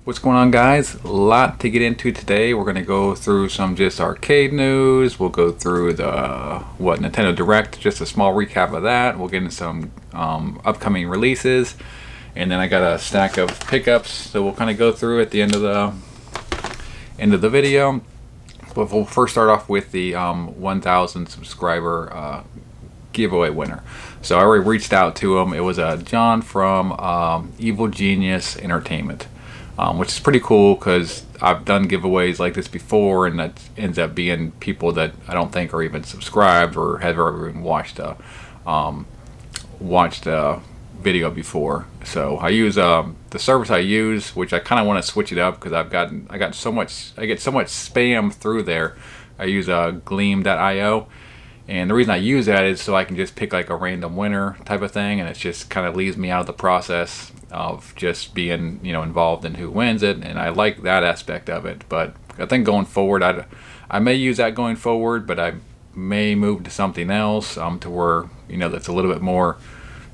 What's going on, guys? A lot to get into today. We're going to go through some just arcade news. We'll go through the Nintendo Direct, just a small recap of that. We'll get into some upcoming releases, and then I got a stack of pickups, so we'll kind of go through at the end of the video. But we'll first start off with the 1,000 subscriber giveaway winner. So I already reached out to him. It was John from Evil Genius Entertainment. Which is pretty cool because I've done giveaways like this before, and that ends up being people that I don't think are even subscribed or have ever even watched a video before. So I use the service I use, which I kind of want to switch it up because I get so much spam through there. I use Gleam.io. And the reason I use that is so I can just pick like a random winner type of thing, and it just kind of leaves me out of the process of just being, involved in who wins it, and I like that aspect of it. But I think going forward, I may use that going forward, but I may move to something else to where that's a little bit more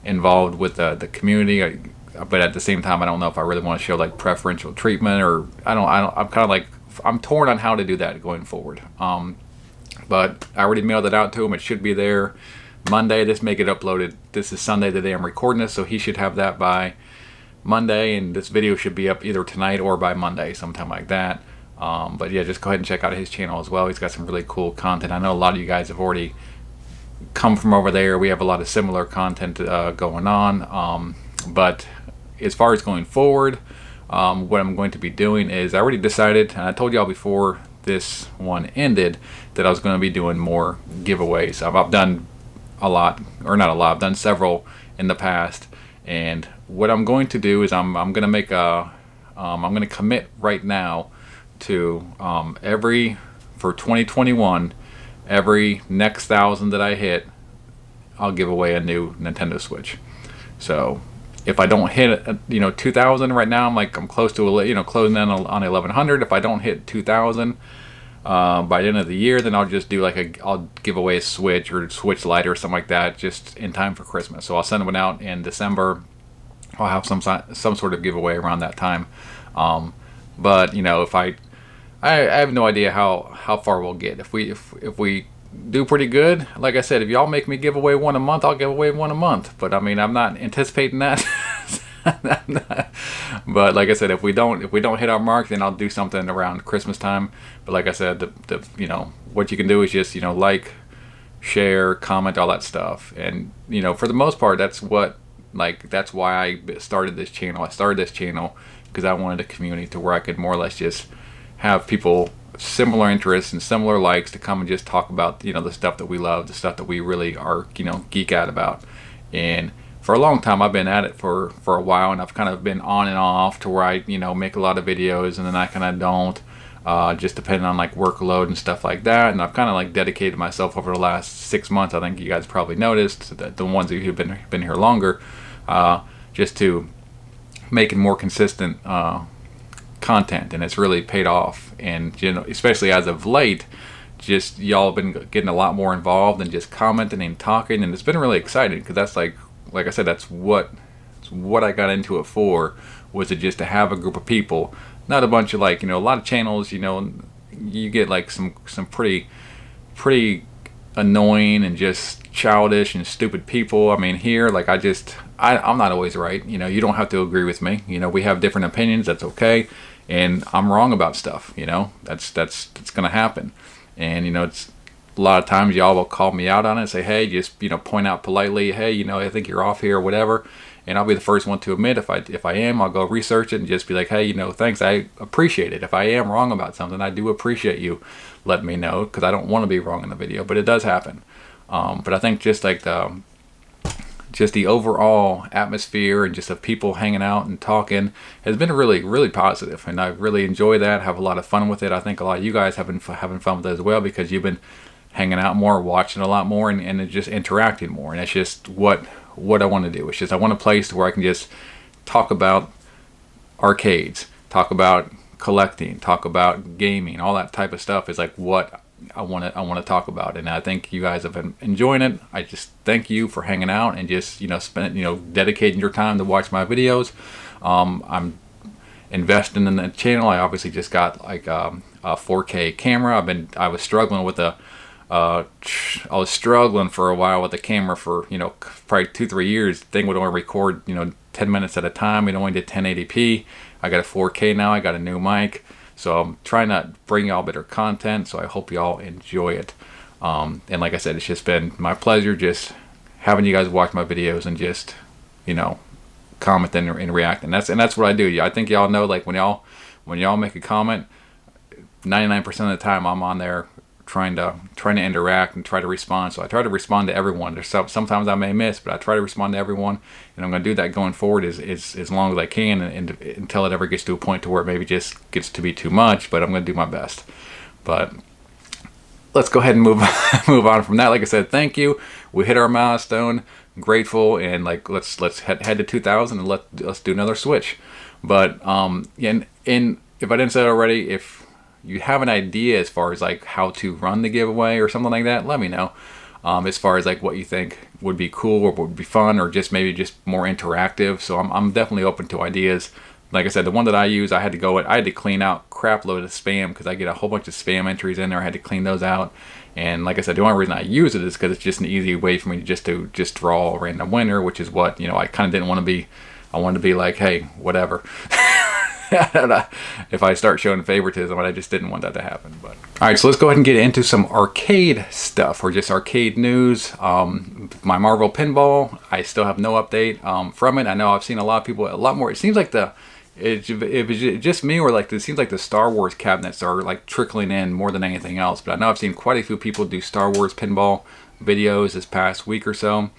involved with the community. But at the same time, I don't know if I really want to show like preferential treatment, or I'm kind of like I'm torn on how to do that going forward. But I already mailed it out to him. It should be there Monday. This may get uploaded. This is Sunday, the day I'm recording this, so he should have that by Monday, and this video should be up either tonight or by Monday, sometime like that. But yeah, just go ahead and check out his channel as well. He's got some really cool content. I know a lot of you guys have already come from over there. We have a lot of similar content going on. But as far as going forward, what I'm going to be doing is I already decided, and I told y'all before this one ended, that I was going to be doing more giveaways. I've done a lot, or not a lot, I've done several in the past, and what I'm going to do is I'm going to make I'm going to commit right now to for 2021, every next 1,000 that I hit, I'll give away a new Nintendo Switch. So if I don't hit 2,000 right now, I'm close to closing in on 1,100. If I don't hit 2,000 by the end of the year, then I'll just do I'll give away a Switch or Switch Lite or something like that, just in time for Christmas. So I'll send one out in December. I'll have some sort of giveaway around that time. But if I have no idea how far we'll get. If we do pretty good, like I said, if y'all make me give away one a month, I'll give away one a month. But I'm not anticipating that. But like I said, if we don't hit our mark, then I'll do something around Christmas time. But like I said, what you can do is just like, share, comment, all that stuff. And for the most part, that's why I started this channel. I started this channel because I wanted a community to where I could more or less just have people similar interests and similar likes to come and just talk about the stuff that we love, the stuff that we really are geek out about. And for a long time, I've been at it for a while, and I've kind of been on and off to where I make a lot of videos, and then I kind of don't, just depending on workload and stuff like that. And I've kind of dedicated myself over the last 6 months. I think you guys probably noticed that the ones who've been here longer, just to making more consistent content, and it's really paid off. And especially as of late, just y'all have been getting a lot more involved and just commenting and talking, and it's been really exciting because that's like I said, that's what I got into it for, was it just to have a group of people, not a bunch of a lot of channels, you get some pretty annoying and just childish and stupid people. I mean, here I'm not always right. You don't have to agree with me. We have different opinions. That's okay. And I'm wrong about stuff. That's gonna happen. And it's a lot of times y'all will call me out on it, say, hey, just point out politely, hey, I think you're off here or whatever. And I'll be the first one to admit if I am. I'll go research it and just be like, hey, thanks, I appreciate it. If I am wrong about something, I do appreciate you letting me know, because I don't want to be wrong in the video, but it does happen. But I think just the overall atmosphere and just of people hanging out and talking has been really, really positive, and I really enjoy that. Have a lot of fun with it. I think a lot of you guys have been having fun with it as well, because you've been hanging out more, watching a lot more, and just interacting more. And it's just what I want to do. It's just I want a place where I can just talk about arcades, talk about collecting, talk about gaming, all that type of stuff is what I want to talk about. And I think you guys have been enjoying it. I just thank you for hanging out and just dedicating your time to watch my videos. I'm investing in the channel. I obviously just got like a 4K camera. I was struggling with I was struggling for a while with the camera for, you know, probably 2-3 years. The thing would only record, you know, 10 minutes at a time. It only did 1080p. I got a 4K now. I got a new mic. So I'm trying to bring y'all better content. So I hope y'all enjoy it. And like I said, it's just been my pleasure just having you guys watch my videos and just, you know, comment and react. And that's what I do. I think y'all know, like when y'all make a comment, 99% of the time I'm on there trying to interact and try to respond. So I try to respond to everyone. There's sometimes I may miss, but I try to respond to everyone, and I'm going to do that going forward as long as I can, and until it ever gets to a point to where it maybe just gets to be too much. But I'm going to do my best. But let's go ahead and move on from that. Like I said, thank you. We hit our milestone. I'm grateful, and like let's head to 2,000 and let's do another switch. But and if I didn't say it already, if you have an idea as far as like how to run the giveaway or something like that, let me know. As far as like what you think would be cool or would be fun, or just maybe just more interactive. So I'm definitely open to ideas. Like I said, the one that I use, I had to clean out crap load of spam because I get a whole bunch of spam entries in there. I had to clean those out. And like I said, the only reason I use it is because it's just an easy way for me to just draw a random winner, which is what, you know, I kind of didn't want to be. I wanted to be like, hey, whatever. If I start showing favoritism, I just didn't want that to happen. But all right, so let's go ahead and get into some arcade stuff, or just arcade news. My Marvel pinball, I still have no update from it. I know I've seen a lot of people, a lot more. It seems like if it's just me, or like it seems like the Star Wars cabinets are like trickling in more than anything else. But I know I've seen quite a few people do Star Wars pinball videos this past week or so.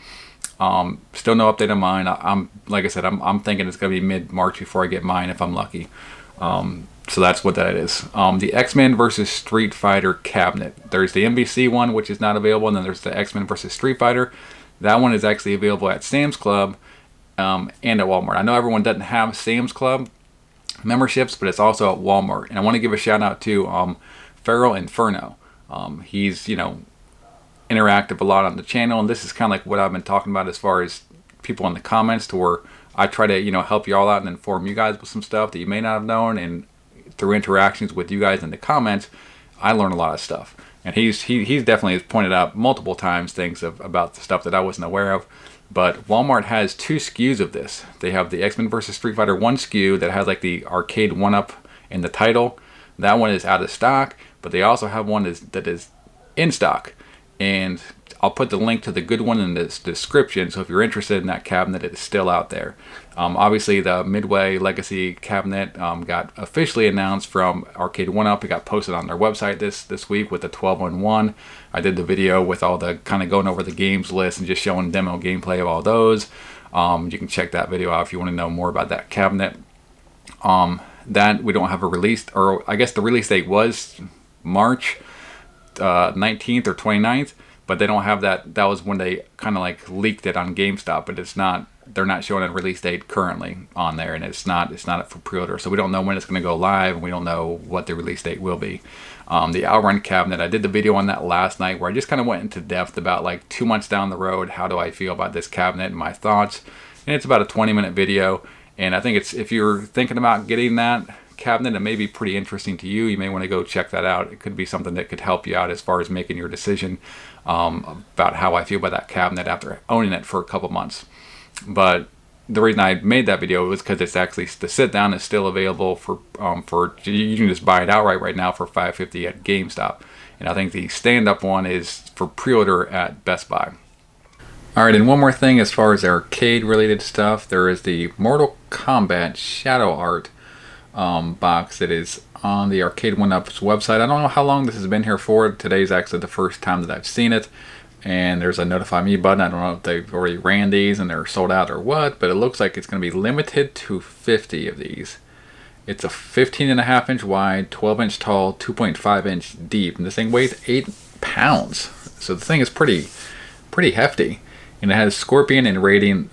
Still no update on mine. I'm like I said, I'm thinking it's gonna be mid-March before I get mine if I'm lucky. So that's what that is. The X-Men versus Street Fighter cabinet. There's the NBC one, which is not available, and then there's the X-Men versus Street Fighter. That one is actually available at Sam's Club and at Walmart. I know everyone doesn't have Sam's Club memberships, but it's also at Walmart. And I want to give a shout out to Feral Inferno. He's, you know, interactive a lot on the channel, and this is kind of like what I've been talking about as far as people in the comments, to where I try to, you know, help you all out and inform you guys with some stuff that you may not have known, and through interactions with you guys in the comments, I learn a lot of stuff. And he's definitely pointed out multiple times things about the stuff that I wasn't aware of. But Walmart has 2 SKUs of this. They have the X-Men vs. Street Fighter 1 SKU that has like the arcade 1-up in the title. That one is out of stock, but they also have one that is in stock. And I'll put the link to the good one in the description, so if you're interested in that cabinet, it is still out there. Obviously, the Midway Legacy cabinet got officially announced from Arcade 1-Up. It got posted on their website this week with the 12-on-1. I did the video with all the kind of going over the games list and just showing demo gameplay of all those. You can check that video out if you want to know more about that cabinet. That we don't have a release, or I guess the release date was March 19th or 29th, but they don't have that. That was when they kind of like leaked it on GameStop, but it's not. They're not showing a release date currently on there, and it's not up for pre-order, so we don't know when it's going to go live, and we don't know what the release date will be. The Outrun cabinet, I did the video on that last night, where I just kind of went into depth about like 2 months down the road, how do I feel about this cabinet and my thoughts. And it's about a 20-minute video, and I think if you're thinking about getting that cabinet, it may be pretty interesting to you. You may want to go check that out. It could be something that could help you out as far as making your decision about how I feel about that cabinet after owning it for a couple months. But the reason I made that video was because it's actually, the sit down is still available for you can just buy it outright right now for $5.50 at GameStop, and I think the stand up one is for pre-order at Best Buy. Alright, and one more thing as far as arcade related stuff, there is the Mortal Kombat Shadow Art box that is on the Arcade 1-Up's website. I don't know how long this has been here for. Today's actually the first time that I've seen it, and there's a notify me button. I don't know if they've already ran these and they're sold out or what, but it looks like it's going to be limited to 50 of these. It's a 15.5 inch wide, 12 inch tall, 2.5 inch deep, and this thing weighs 8 pounds, so the thing is pretty hefty. And it has Scorpion and Raiden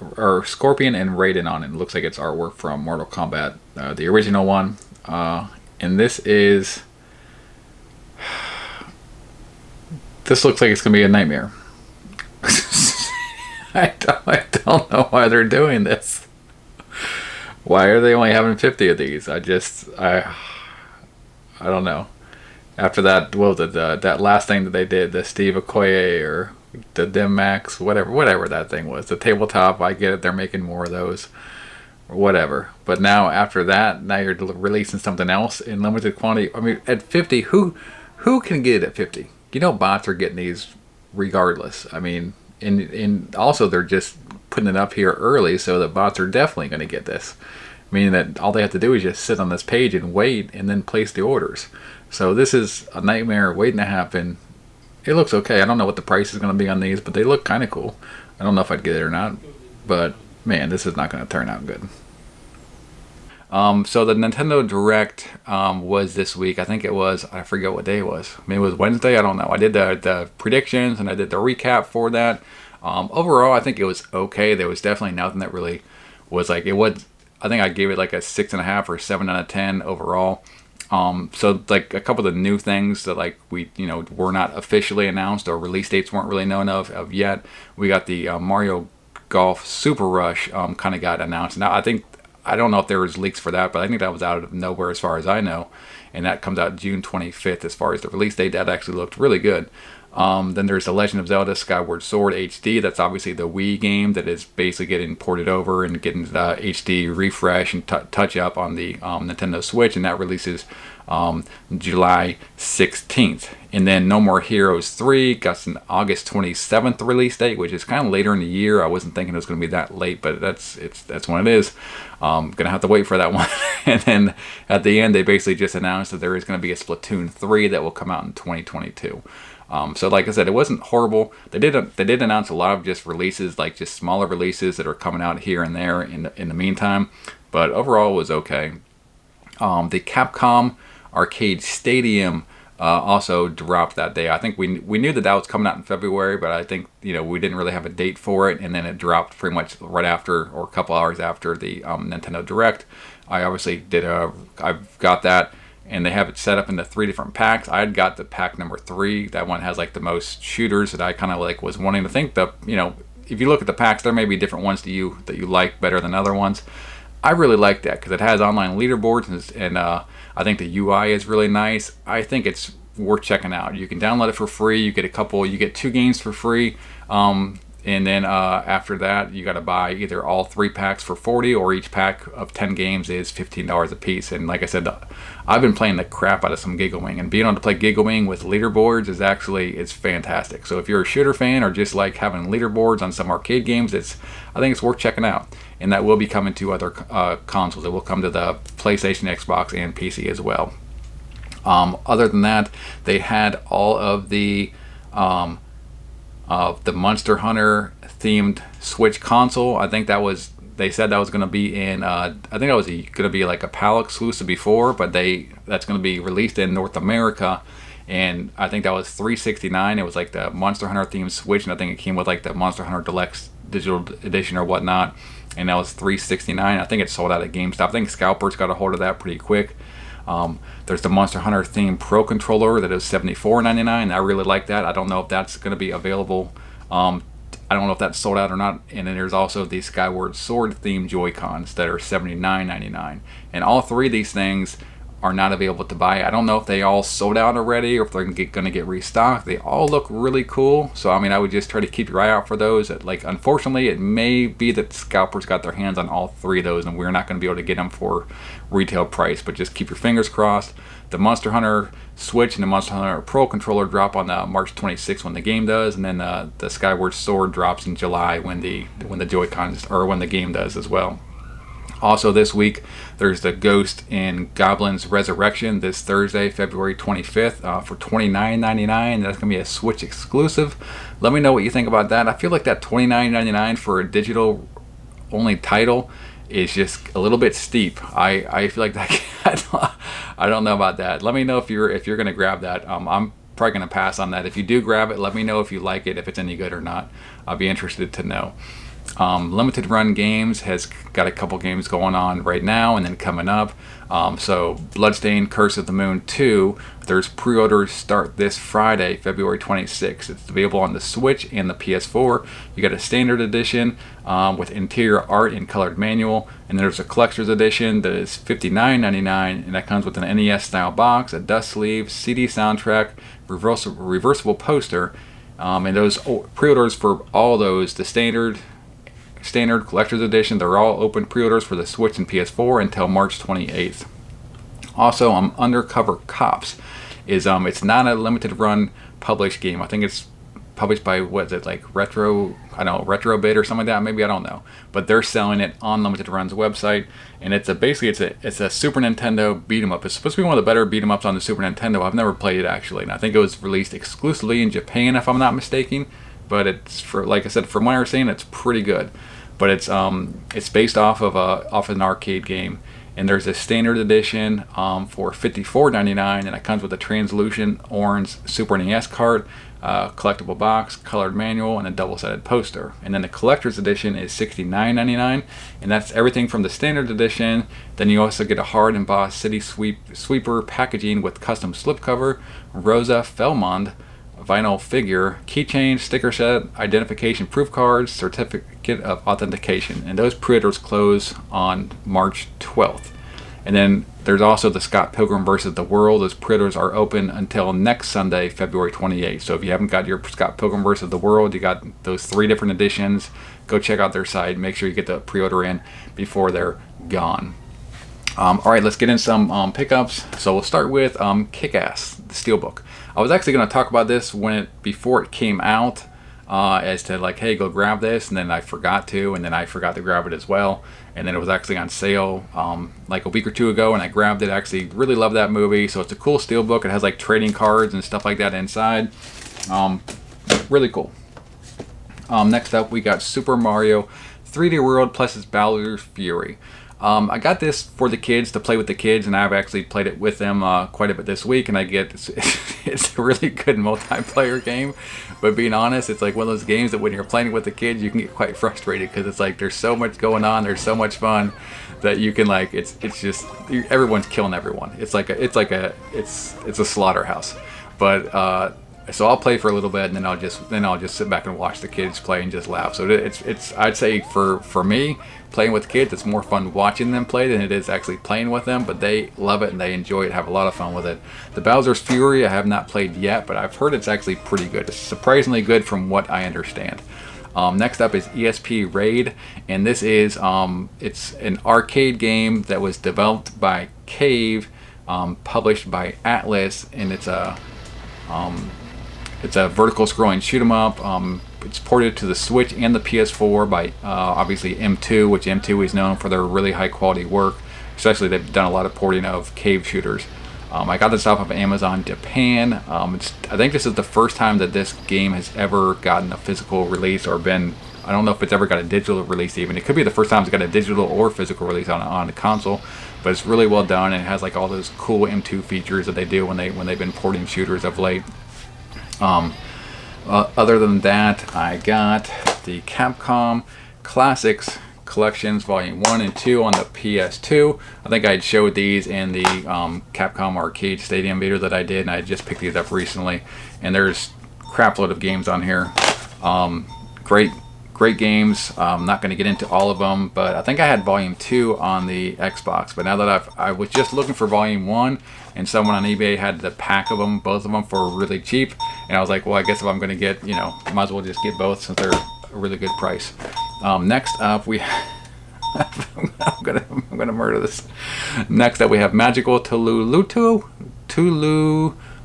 on it. It looks like it's artwork from Mortal Kombat, the original one. And this looks like it's gonna be a nightmare. I don't know why they're doing this. Why are they only having 50 of these? I don't know. After that, what was it, that last thing that they did, the Steve Okoye or the Dim Max, whatever that thing was, the tabletop. I get it, they're making more of those, or whatever. But now after that, now you're releasing something else in limited quantity. I mean, at 50, who can get it at 50? You know, bots are getting these regardless. I mean, and also they're just putting it up here early, so the bots are definitely going to get this. Meaning that all they have to do is just sit on this page and wait and then place the orders. So this is a nightmare waiting to happen. It looks okay. I don't know what the price is going to be on these, but they look kind of cool. I don't know if I'd get it or not, but man, this is not going to turn out good. So the Nintendo Direct was this week. I think it was, I forget what day it was. Maybe it was Wednesday. I don't know. I did the predictions and I did the recap for that. Overall, I think it was okay. There was definitely nothing that really was like, it was, I think I gave it like a 6.5 or 7 out of 10 overall. So like a couple of the new things that like were not officially announced or release dates weren't really known of yet. We got the Mario Golf Super Rush kind of got announced. Now I don't know if there was leaks for that, but I think that was out of nowhere as far as I know. And that comes out June 25th as far as the release date. That actually looked really good. Then there's The Legend of Zelda Skyward Sword HD. That's obviously the Wii game that is basically getting ported over and getting the HD refresh and touch up on the Nintendo Switch, and that releases July 16th. And then No More Heroes 3 got an August 27th release date, which is kind of later in the year. I wasn't thinking it was going to be that late, but that's when it is. Gonna have to wait for that one. And then at the end, they basically just announced that there is going to be a Splatoon 3 that will come out in 2022. So like I said, it wasn't horrible. They did announce a lot of just releases, like just smaller releases that are coming out here and there in the meantime. But overall, it was okay. The Capcom Arcade Stadium also dropped that day. I think we knew that was coming out in February, but I think we didn't really have a date for it, and then it dropped pretty much right after or a couple hours after the Nintendo Direct. I obviously I've got that. And they have it set up into 3 different packs. I had got the pack number 3. That one has like the most shooters that I kind of like was wanting to think that, if you look at the packs, there may be different ones that you like better than other ones. I really like that because it has online leaderboards and I think the UI is really nice. I think it's worth checking out. You can download it for free. You get 2 games for free. And then after that, you got to buy either all 3 packs for $40 or each pack of 10 games is $15 a piece. And like I said, I've been playing the crap out of some Gigawing, and being able to play Gigawing with leaderboards it's fantastic. So if you're a shooter fan or just like having leaderboards on some arcade games, I think it's worth checking out. And that will be coming to other consoles. It will come to the PlayStation, Xbox, and PC as well. Other than that, they had all of the Monster Hunter themed Switch console. I think they said that was going to be in I think that was going to be like a PAL exclusive before, but that's going to be released in North America, and I think that was $369. It was like the Monster Hunter themed Switch, and I think it came with like the Monster Hunter Deluxe digital edition or whatnot, and that was $369. I think it sold out at GameStop. I think Scalpers got a hold of that pretty quick. There's the Monster Hunter themed Pro controller that is $74.99. I really like that. I don't know if that's going to be available. I don't know if that's sold out or not. And then there's also the Skyward Sword themed Joy-Cons that are $79.99. And all 3 of these things are not available to buy. I don't know if they all sold out already or if they're going to get restocked. They all look really cool. So, I mean, I would just try to keep your eye out for those. Like, unfortunately, it may be that Scalpers got their hands on all 3 of those and we're not going to be able to get them for retail price. But just keep your fingers crossed. The Monster Hunter Switch and the Monster Hunter Pro controller drop on March 26th when the game does. And then the Skyward Sword drops in July when the Joy-Cons, or when the game does as well. Also this week, there's the Ghost and Goblins Resurrection this Thursday, February 25th for $29.99. That's going to be a Switch exclusive. Let me know what you think about that. I feel like that $29.99 for a digital only title is just a little bit steep. I feel like that. I don't know about that. Let me know if you're going to grab that. I'm probably going to pass on that. If you do grab it, let me know if you like it, if it's any good or not. I'll be interested to know. Limited Run Games has got a couple games going on right now and then coming up. So Bloodstained Curse of the Moon 2, there's pre-orders start this Friday, February 26th. It's available on the Switch and the PS4. You got a standard edition with interior art and colored manual, and there's a collector's edition that is $59.99, and that comes with an NES style box, a dust sleeve, CD soundtrack, reversible poster, and those pre-orders for all those, the standard collector's edition, they're all open pre-orders for the Switch and PS4 until March 28th. Also, Undercover Cops is it's not a limited run published game. I think it's published by Retrobit or something like that. Maybe, I don't know, but they're selling it on Limited Run's website, and it's a Super Nintendo beat 'em up. It's supposed to be one of the better beat 'em ups on the Super Nintendo. I've never played it actually, and I think it was released exclusively in Japan, if I'm not mistaken. But it's, like I said, from what I understand, it's pretty good. But it's based off of an arcade game, and there's a standard edition for $54.99, and it comes with a translucent orange Super NES card, collectible box, colored manual, and a double-sided poster. And then the collector's edition is $69.99, and that's everything from the standard edition. Then you also get a hard embossed City Sweeper packaging with custom slipcover, Rosa Felmond vinyl figure, keychain, sticker set, identification proof cards, certificate of authentication, and those pre-orders close on March 12th. And then there's also the Scott Pilgrim vs. the World. Those pre-orders are open until next Sunday, February 28th. So if you haven't got your Scott Pilgrim vs. the World, you got those 3 different editions, go check out their site. Make sure you get the pre-order in before they're gone. All right, let's get in some pickups. So we'll start with Kick-Ass, the Steelbook. I was actually going to talk about this before it came out, as to like, hey, go grab this, and then I forgot to, and then I forgot to grab it as well. And then it was actually on sale like a week or 2 ago, and I grabbed it. I actually really love that movie. So it's a cool Steelbook. It has like trading cards and stuff like that inside. Really cool. Next up, we got Super Mario 3D World plus its Bowser's Fury. I got this for the kids, to play with the kids, and I've actually played it with them quite a bit this week, and it's a really good multiplayer game. But being honest, it's like one of those games that when you're playing with the kids, you can get quite frustrated, because it's like there's so much going on, there's so much fun that you can like, it's just everyone's killing everyone. It's a slaughterhouse. But so I'll play for a little bit, and then I'll just sit back and watch the kids play and just laugh. So it's I'd say for me, playing with kids, it's more fun watching them play than it is actually playing with them. But they love it and they enjoy it, have a lot of fun with it. The Bowser's Fury I have not played yet, but I've heard it's actually pretty good. It's surprisingly good from what I understand. Next up is ESP Raid, and this is it's an arcade game that was developed by Cave, published by Atlas, and it's a vertical scrolling shoot 'em up. It's ported to the Switch and the PS4 by obviously M2, which M2 is known for their really high quality work. Especially they've done a lot of porting of Cave shooters. I got this off of Amazon Japan. I think this is the first time that this game has ever gotten a physical release, or been, I don't know if it's ever got a digital release even. It could be the first time it's got a digital or physical release on a console. But it's really well done, and it has like all those cool M2 features that they do when they've been porting shooters of late. Other than that, I got the Capcom Classics Collections Volume 1 and 2 on the PS2. I think I showed these in the Capcom Arcade Stadium video that I did, and I just picked these up recently. And there's a crap load of games on here. Great games. I'm not going to get into all of them, but I think I had Volume 2 on the Xbox. But now that I was just looking for Volume 1, and someone on eBay had the pack of them, both of them, for really cheap. And I was like, well, I guess if I'm going to get, might as well just get both since they're a really good price. Next up, we I'm gonna murder this. Next up, we have Magical Tulu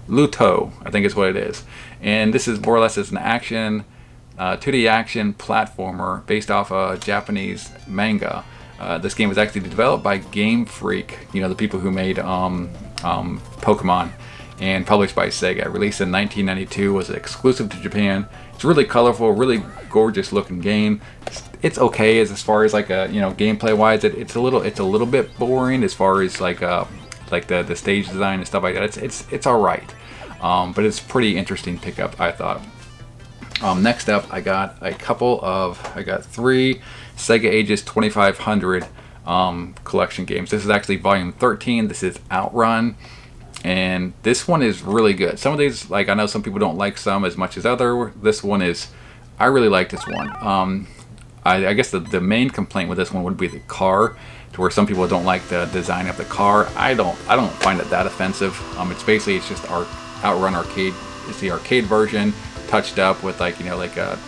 Luto, I think is what it is. And this is more or less an action, 2D action platformer based off a Japanese manga. This game was actually developed by Game Freak, the people who made Pokemon, and published by Sega. Released in 1992, was exclusive to Japan. It's really colorful, really gorgeous looking game. It's okay as far as like gameplay wise. It's a little bit boring as far as like the stage design and stuff like that. It's all right, but it's pretty interesting pickup, I thought. Next up, I got three Sega Ages 2500 collection games. This is actually volume 13. This is Outrun, and this one is really good. Some of these, like, I know some people don't like some as much as other. This one is, I really like this one. I guess the main complaint with this one would be the car, to where some people don't like the design of the car. I don't find it that offensive. It's just Outrun arcade. It's the arcade version, touched up with, like, like a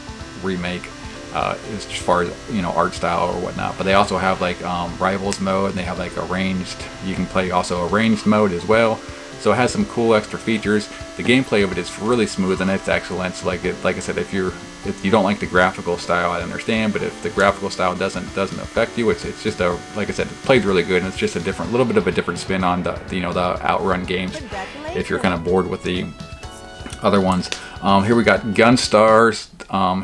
remake as far as art style or whatnot. But they also have like rivals mode, and they have like arranged. You can play also arranged mode as well. So it has some cool extra features. The gameplay of it is really smooth and it's excellent. So like I said, if you don't like the graphical style, I understand. But if the graphical style doesn't affect you, it's just like I said, it plays really good, and it's just a little bit of a different spin on the Outrun games. If you're kind of bored with the other ones. Here we got Gunstar's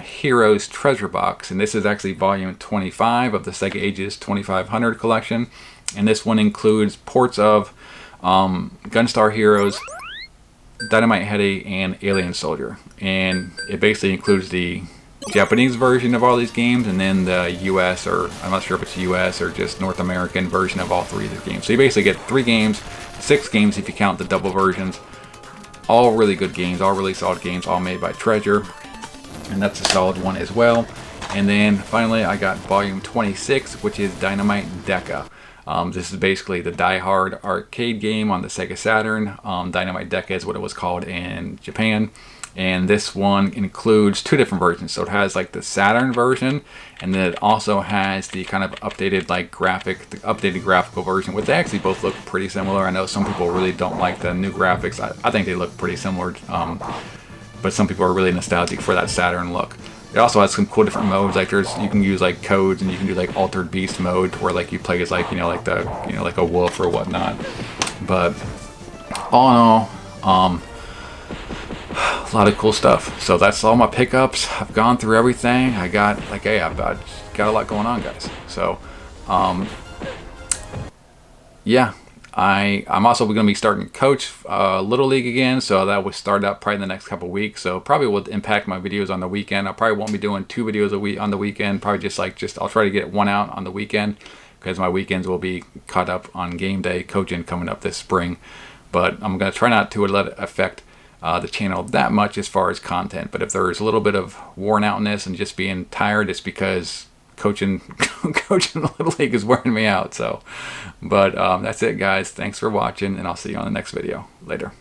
Heroes Treasure Box, and this is actually volume 25 of the Sega Ages 2500 collection, and this one includes ports of Gunstar Heroes, Dynamite Headdy, and Alien Soldier, and it basically includes the Japanese version of all these games, and then the US, or I'm not sure if it's US or just North American version of all three of these games. So you basically get 6 games if you count the double versions. All really good games, all really solid games, all made by Treasure, and that's a solid one as well. And then finally, I got volume 26, which is Dynamite Deca. This is basically the Die Hard arcade game on the Sega Saturn. Dynamite Deca is what it was called in Japan. And this one includes 2 different versions. So it has like the Saturn version, and then it also has the kind of updated updated graphical version, which they actually both look pretty similar. I know some people really don't like the new graphics. I think they look pretty similar, but some people are really nostalgic for that Saturn look. It also has some cool different modes. Like you can use like codes, and you can do like Altered Beast mode, where like you play as like like a wolf or whatnot. But all in all, a lot of cool stuff. So that's all my pickups. I've gone through everything. I've got a lot going on, guys. So yeah, I'm also going to be starting to coach Little League again, so that will start up probably in the next couple weeks. So probably will impact my videos on the weekend. I probably won't be doing 2 videos a week on the weekend. Probably just I'll try to get 1 out on the weekend, because my weekends will be caught up on game day coaching coming up this spring. But I'm going to try not to let it affect the channel that much as far as content. But if there's a little bit of worn outness and just being tired, it's because coaching Little League is wearing me out. So, but that's it, guys. Thanks for watching, and I'll see you on the next video. Later.